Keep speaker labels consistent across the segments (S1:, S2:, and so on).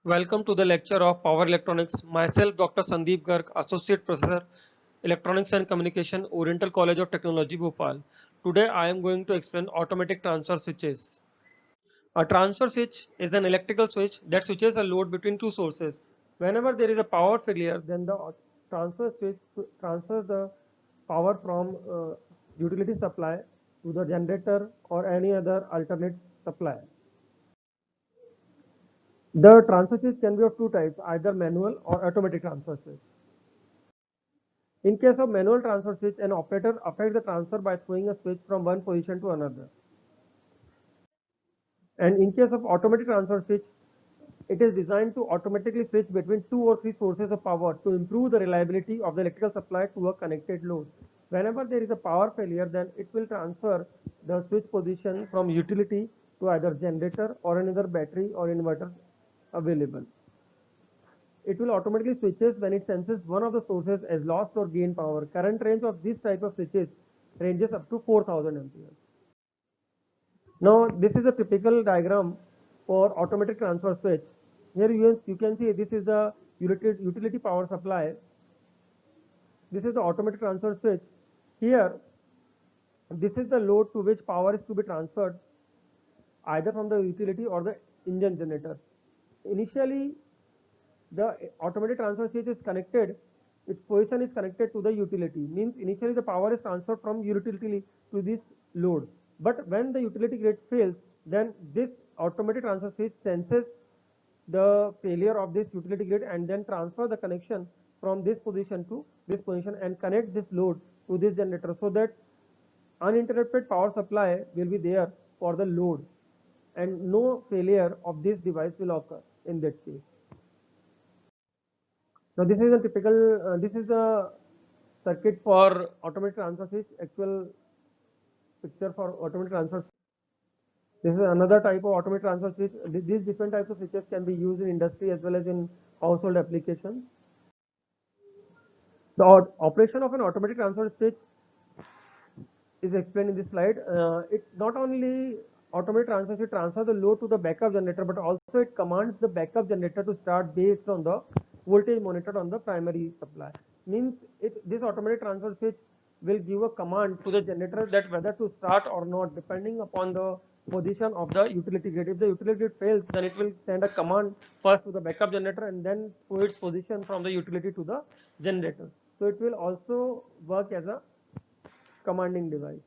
S1: Welcome to the lecture of Power Electronics. Myself, Dr. Sandeep Garg, Associate Professor, Electronics and Communication, Oriental College of Technology, Bhopal. Today, I am going to explain automatic transfer switches. A transfer switch is an electrical switch that switches a load between two sources. Whenever there is a power failure, then the transfer switch transfers the power from utility supply to the generator or any other alternate supply. The transfer switch can be of two types, either manual or automatic transfer switch. In case of manual transfer switch, an operator affects the transfer by throwing a switch from one position to another. And in case of automatic transfer switch, it is designed to automatically switch between two or three sources of power to improve the reliability of the electrical supply to a connected load. Whenever there is a power failure, then it will transfer the switch position from utility to either generator or another battery or inverter available. It will automatically switches when it senses one of the sources as lost or gained power. Current range of this type of switches ranges up to 4000 amperes. Now this is a typical diagram for automatic transfer switch. Here you can see this is the utility power supply. This is the automatic transfer switch. Here this is the load to which power is to be transferred either from the utility or the engine generator. Initially the automatic transfer switch is connected, its position is connected to the utility, means initially the power is transferred from utility to this load. But when the utility grid fails, then this automatic transfer switch senses the failure of this utility grid and then transfer the connection from this position to this position and connect this load to this generator, so that uninterrupted power supply will be there for the load and no failure of this device will occur in that case. Now this is a typical, this is a circuit for automatic transfer switch, actual picture for automatic transfer switch. This is another type of automatic transfer switch. These different types of switches can be used in industry as well as in household applications. The operation of an automatic transfer switch is explained in this slide. It not only automatic transfer switch transfers the load to the backup generator, but also it commands the backup generator to start based on the voltage monitored on the primary supply. Means this automatic transfer switch will give a command to the generator that whether to start or not depending upon the position of the utility grid. If the utility grid fails, then it will send a command first to the backup generator and then to its position from the utility to the generator. So it will also work as a commanding device.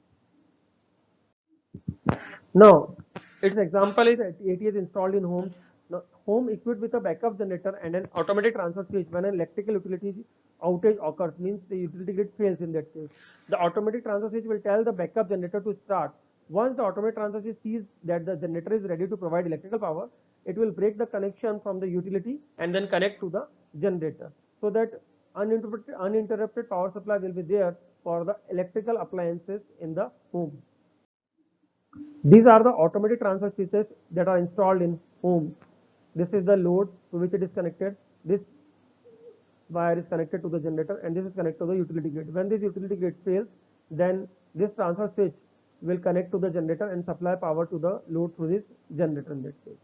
S1: Now, its example is ATS installed in homes. Now, home equipped with a backup generator and an automatic transfer switch. When an electrical utility outage occurs, means the utility grid fails in that case, the automatic transfer switch will tell the backup generator to start. Once the automatic transfer switch sees that the generator is ready to provide electrical power, it will break the connection from the utility and then connect to the generator, so that uninterrupted power supply will be there for the electrical appliances in the home. These are the automatic transfer switches that are installed in homes. This is the load to which it is connected. This wire is connected to the generator and this is connected to the utility grid. When this utility grid fails, then this transfer switch will connect to the generator and supply power to the load through this generator in that case.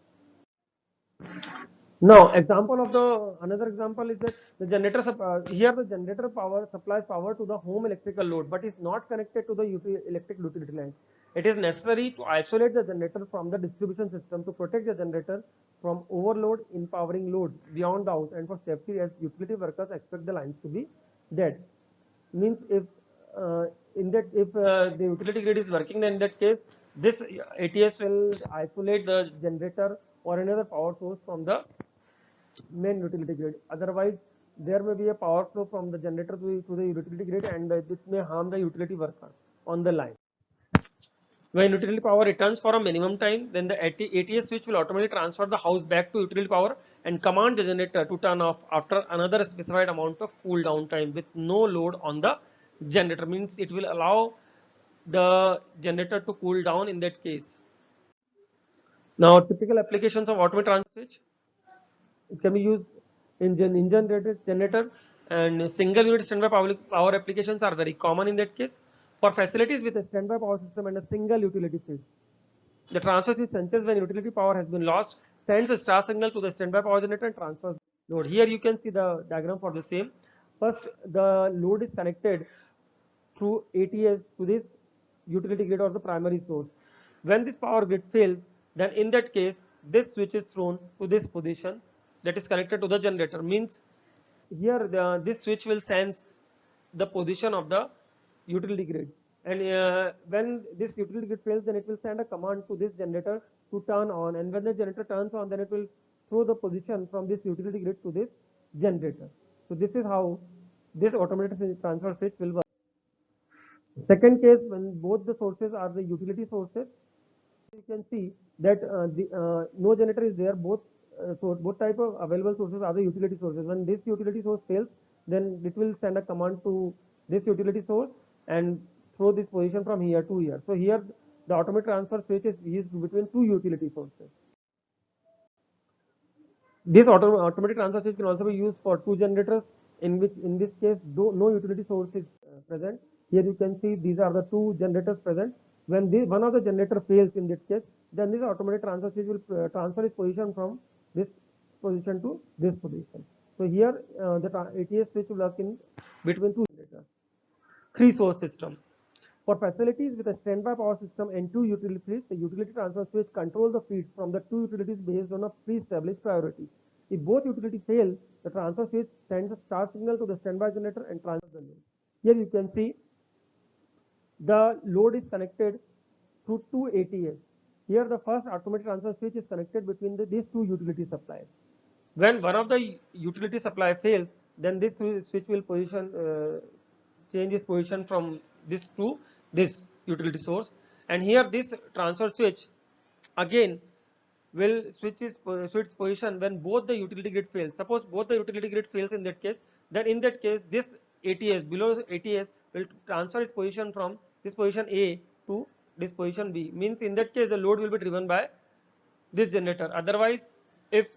S1: Now, another example is that the generator here the generator power supplies power to the home electrical load, but is not connected to the electric utility line. It is necessary to isolate the generator from the distribution system to protect the generator from overload in powering load beyond the house, and for safety as utility workers expect the lines to be dead. Means if the utility grid is working, then in that case this ATS will isolate the generator or another power source from the main utility grid. Otherwise, there may be a power flow from the generator to the utility grid, and this may harm the utility worker on the line. When utility power returns for a minimum time, then the ATS switch will automatically transfer the house back to utility power and command the generator to turn off after another specified amount of cool down time with no load on the generator. Means it will allow the generator to cool down in that case. Now, typical applications of automatic transfer switch. It can be used in engine generator, and single unit standby power applications are very common in that case. For facilities with a standby power system and a single utility switch, the transfer switch senses when utility power has been lost sends a star signal to the standby power generator and transfers load. Here you can see the diagram for the same. First, the load is connected through ATS to this utility grid or the primary source. When this power grid fails, then in that case, this switch is thrown to this position that is connected to the generator. Means here this switch will sense the position of the utility grid, and when this utility grid fails, then it will send a command to this generator to turn on, and when the generator turns on, then it will throw the position from this utility grid to this generator. So this is how this automated transfer switch will work. Second case, when both the sources are the utility sources, you can see that no generator is there. Both type of available sources are the utility sources. When this utility source fails, then it will send a command to this utility source and throw this position from here to here. So here the automatic transfer switch is used between two utility sources. This automatic transfer switch can also be used for two generators, in which in this case though no utility source is present. Here you can see these are the two generators present. When one of the generator fails in this case, then this automatic transfer switch will transfer its position from this position to this position. So here the ATS switch will work in between two generators. Three source system. For facilities with a standby power system and two utilities, the utility transfer switch controls the feeds from the two utilities based on a pre-established priority. If both utilities fail, the transfer switch sends a start signal to the standby generator and transfers the load. Here you can see the load is connected through two ATS. Here the first automatic transfer switch is connected between these two utility supplies. When one of the utility supply fails, then this switch will change its position from this to this utility source, and here this transfer switch again will switch position when both the utility grid fails. Suppose both the utility grid fails in that case, then in that case this ATS below ATS will transfer its position from this position A to this position B. Means in that case the load will be driven by this generator. Otherwise, if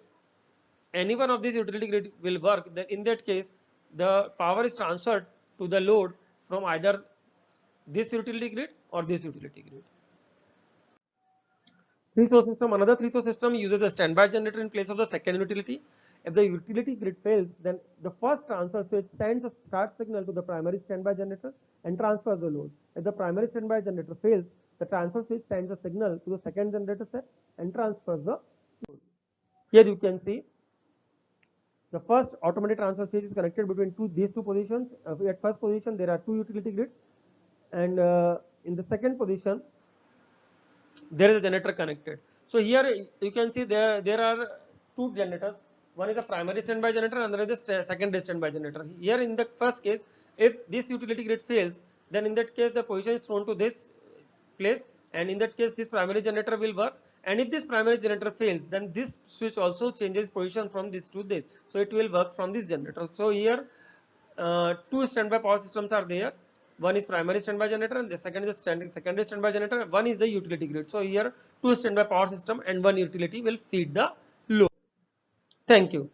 S1: any one of these utility grid will work, then in that case the power is transferred to the load from either this utility grid or this utility grid. Three-source system. Another three-source system uses a standby generator in place of the second utility. If the utility grid fails, then the first transfer switch sends a start signal to the primary standby generator and transfers the load. If the primary standby generator fails, the transfer switch sends a signal to the second generator set and transfers the load. Here you can see the first automatic transfer switch is connected between these two positions. At first position there are two utility grids, and in the second position there is a generator connected. So here you can see there are two generators. One is a primary standby generator, and another is a secondary standby generator. Here in the first case, if this utility grid fails, then in that case the position is thrown to this place, and in that case this primary generator will work. And if this primary generator fails, then this switch also changes position from this to this, so it will work from this generator. So here two standby power systems are there. One is primary standby generator and the second is secondary standby generator. One is the utility grid. So here two standby power system and one utility will feed the load. Thank you.